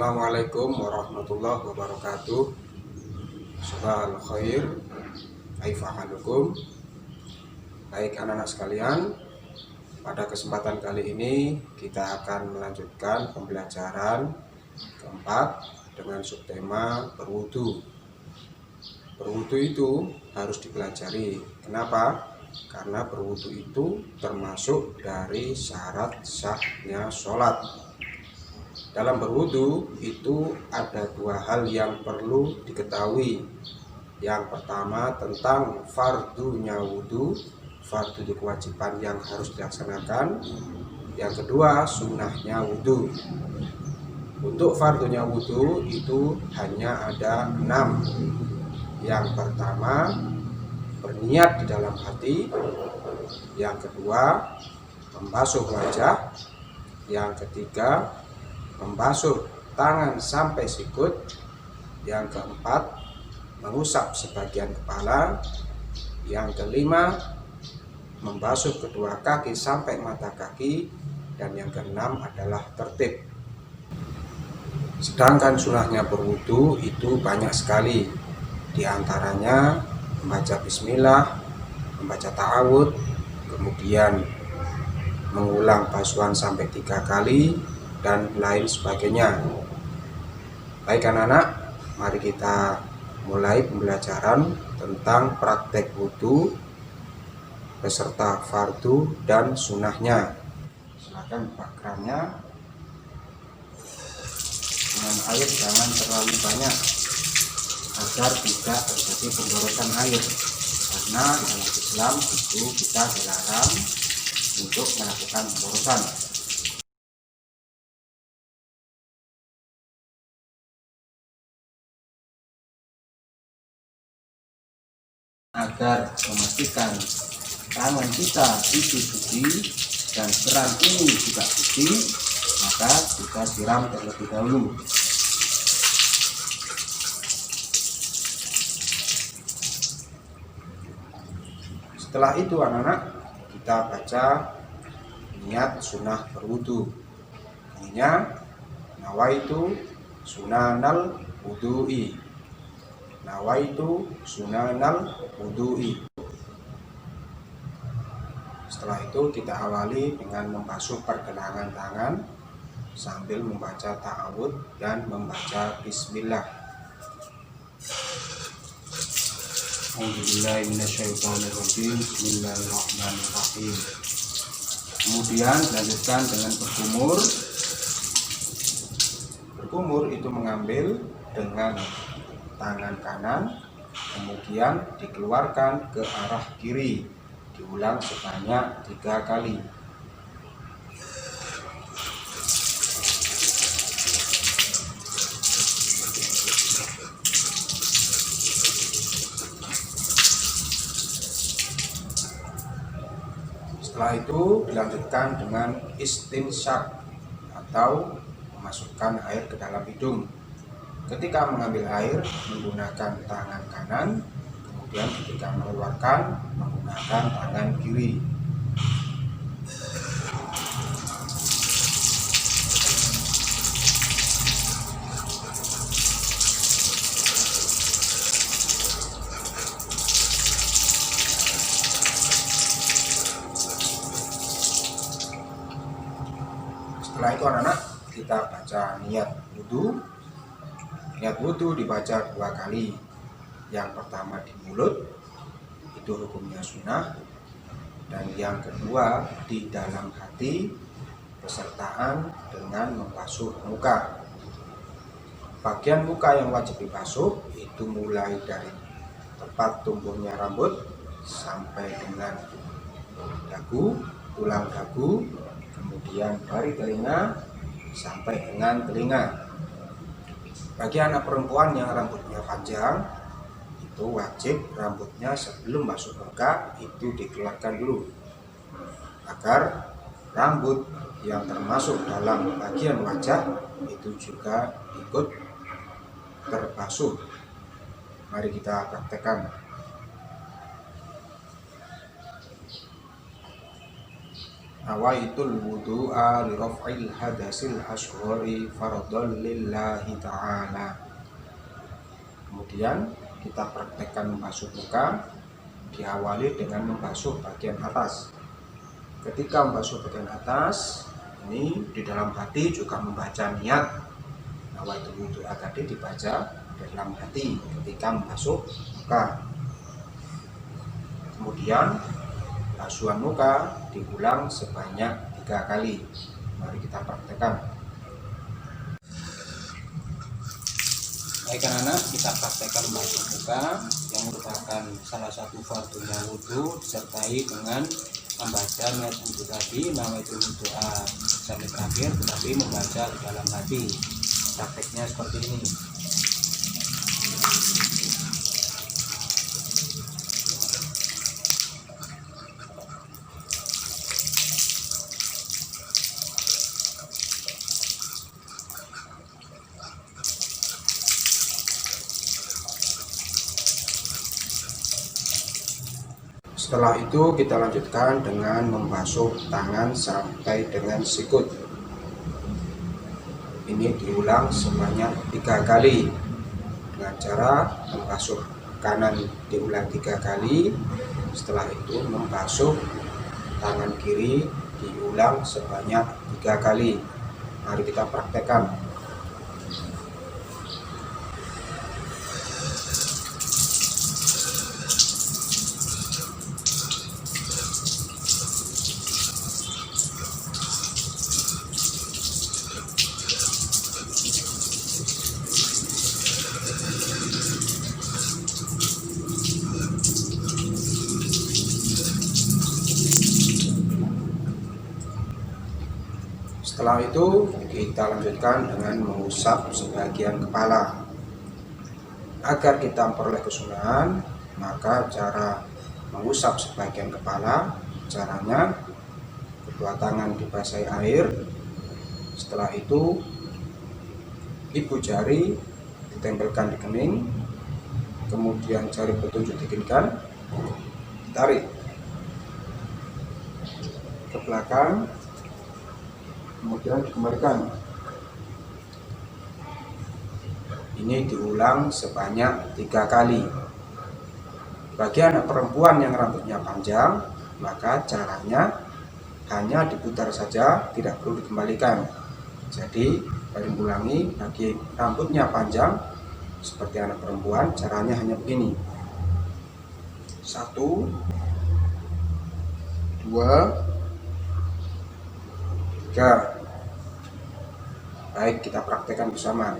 Assalamualaikum warahmatullahi wabarakatuh. Sabahal khair. Kaifa halukum? Baik anak-anak sekalian, pada kesempatan kali ini kita akan melanjutkan pembelajaran keempat dengan subtema berwudu. Berwudu itu harus dipelajari. Kenapa? Karena berwudu itu termasuk dari syarat sahnya sholat. Dalam berwudu itu ada dua hal yang perlu diketahui. Yang pertama tentang fardunya wudu, fardu itu kewajiban yang harus dilaksanakan. Yang kedua sunnahnya wudu. Untuk fardunya wudu itu hanya ada 6. Yang pertama berniat di dalam hati. Yang kedua membasuh wajah. Yang ketiga membasuh tangan sampai sikut. Yang keempat mengusap sebagian kepala. Yang kelima membasuh kedua kaki sampai mata kaki. Dan yang keenam adalah tertib. Sedangkan sunahnya berwudu itu banyak sekali. Di antaranya membaca bismillah, membaca ta'awud, kemudian mengulang basuhan sampai 3 kali, dan lain sebagainya. Baik anak-anak, mari kita mulai pembelajaran tentang praktek wudu beserta fardu dan sunahnya. Silakan buka kerannya. Dengan air jangan terlalu banyak agar tidak terjadi pemborosan air, karena dalam Islam itu kita dilarang untuk melakukan pemborosan. Agar memastikan tangan kita itu suci dan keran ini juga suci, maka kita siram terlebih dahulu. Setelah itu anak-anak, kita baca niat sunnah berwudu. Ininya nawaitu sunanal wudu'i. Nawaitu sunanal wudu'i. Setelah itu kita awali dengan membasuh pergelangan tangan sambil membaca ta'awud dan membaca bismillah. A'udzubillahiminasyaitonirrajim. Bismillahirrahmanirrahim. Kemudian dilanjutkan dengan berkumur. Berkumur itu mengambil dengan tangan kanan, kemudian dikeluarkan ke arah kiri, diulang sebanyak 3 kali. Setelah itu dilanjutkan dengan istinsyak atau memasukkan air ke dalam hidung. Ketika mengambil air menggunakan tangan kanan, kemudian ketika mengeluarkan menggunakan tangan kiri. Setelah itu anak-anak, kita baca niat wudu. Niat wudu dibaca 2 kali. Yang pertama di mulut, itu hukumnya sunnah. Dan yang kedua di dalam hati, besertaan dengan membasuh muka. Bagian muka yang wajib dibasuh itu mulai dari tempat tumbuhnya rambut sampai dengan dagu, tulang dagu, kemudian dari telinga sampai dengan telinga. Bagi anak perempuan yang rambutnya panjang, itu wajib rambutnya sebelum masuk muka itu dikeluarkan dulu, agar rambut yang termasuk dalam bagian wajah itu juga ikut terbasuh. Mari kita praktekkan. Awaitul wudu'a li raf'il hadasil asghari fardhan lillahi ta'ala. Kemudian kita praktekkan membasuh muka, diawali dengan membasuh bagian atas. Ketika membasuh bagian atas, ini di dalam hati juga membaca niat nawaitul wudu'a tadi, dibaca di dalam hati ketika membasuh muka. Kemudian basuhan muka diulang sebanyak 3 kali. Mari kita praktekkan. Baik anak-anak, kita praktekkan membasuh muka yang merupakan salah satu fardunya wudhu, disertai dengan membaca niat wudhu tadi, nawaitul wudu'a sampai terakhir, tetapi membaca di dalam hati. Prakteknya seperti ini. Setelah itu kita lanjutkan dengan membasuh tangan sampai dengan sikut. Ini diulang sebanyak 3 kali dengan cara membasuh kanan diulang 3 kali. Setelah itu membasuh tangan kiri diulang sebanyak 3 kali. Mari kita praktekkan. Setelah itu kita lanjutkan dengan mengusap sebagian kepala. Agar kita memperoleh kesunahan, maka cara mengusap sebagian kepala, caranya kedua tangan dibasahi air. Setelah itu ibu jari ditempelkan di kening, kemudian jari petunjuk dikinkan, tarik ke belakang, kemudian dikembalikan. Ini diulang sebanyak 3 kali. Bagi anak perempuan yang rambutnya panjang, maka caranya hanya diputar saja, tidak perlu dikembalikan. Jadi, paling ulangi, bagi rambutnya panjang seperti anak perempuan, caranya hanya begini. 1, 2, 3. Baik, kita praktekkan bersama.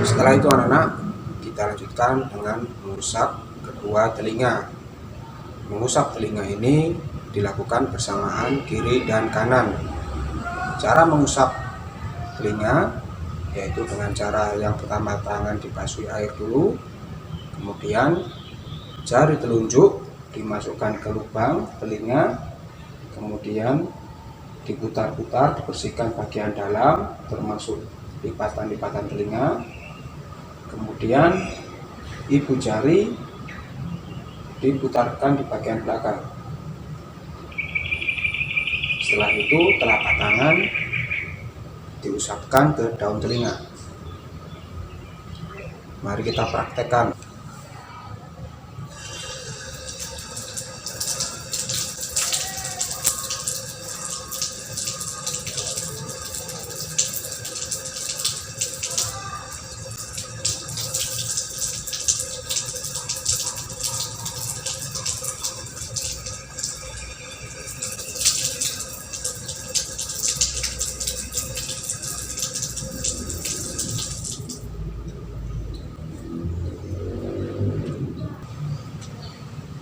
Setelah itu anak-anak, kita lanjutkan dengan mengusap kedua telinga. Mengusap telinga ini dilakukan bersamaan kiri dan kanan. Cara mengusap telinga yaitu dengan cara yang pertama tangan dibasuhi air dulu, kemudian jari telunjuk dimasukkan ke lubang telinga, kemudian diputar-putar, dibersihkan bagian dalam termasuk lipatan-lipatan telinga. Kemudian ibu jari diputarkan di bagian belakang. Setelah itu telapak tangan diusapkan ke daun telinga. Mari kita praktekkan.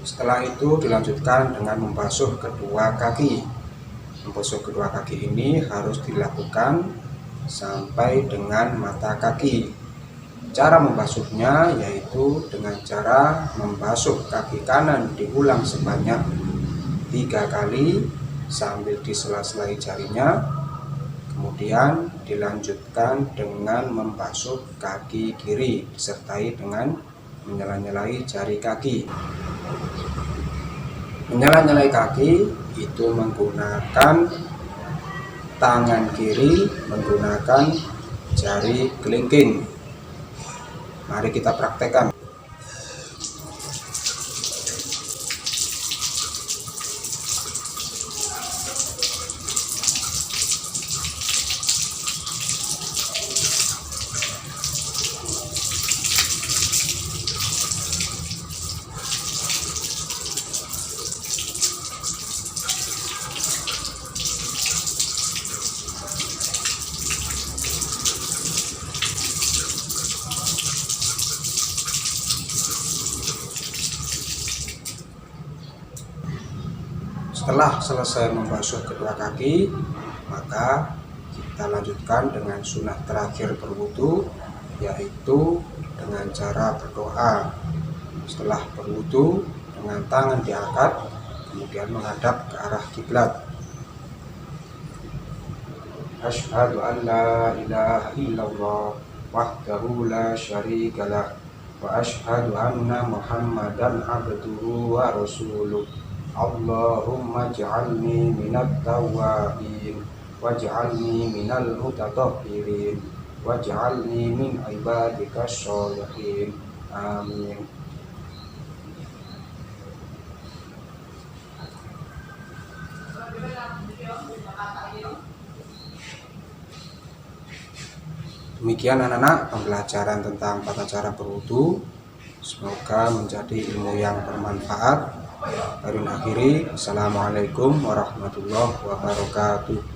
Setelah itu dilanjutkan dengan membasuh kedua kaki. Membasuh kedua kaki ini harus dilakukan sampai dengan mata kaki. Cara membasuhnya yaitu dengan cara membasuh kaki kanan diulang sebanyak 3 kali sambil disela-selai jarinya. Kemudian dilanjutkan dengan membasuh kaki kiri disertai dengan menyela-nyelai jari kaki. Menyela-nyelai kaki itu menggunakan tangan kiri menggunakan jari kelingking. Mari kita praktekkan. Setelah selesai membasuh kedua kaki, maka kita lanjutkan dengan sunnah terakhir berwudu, yaitu dengan cara berdoa. Setelah berwudu, dengan tangan diangkat, kemudian menghadap ke arah kiblat. Asyhadu an la ilaha illallah wahdahu la syarikalah wa asyhadu anna Muhammadan abduhu wa rasuluh. Allahumma ij'alni minat tawwabin waj'alni minal mutatahhirin waj'alni min ibadikas sholihin. Amin. Demikian anak-anak pembelajaran tentang tata cara berwudu. Semoga menjadi ilmu yang bermanfaat. Assalamualaikum warahmatullahi wabarakatuh.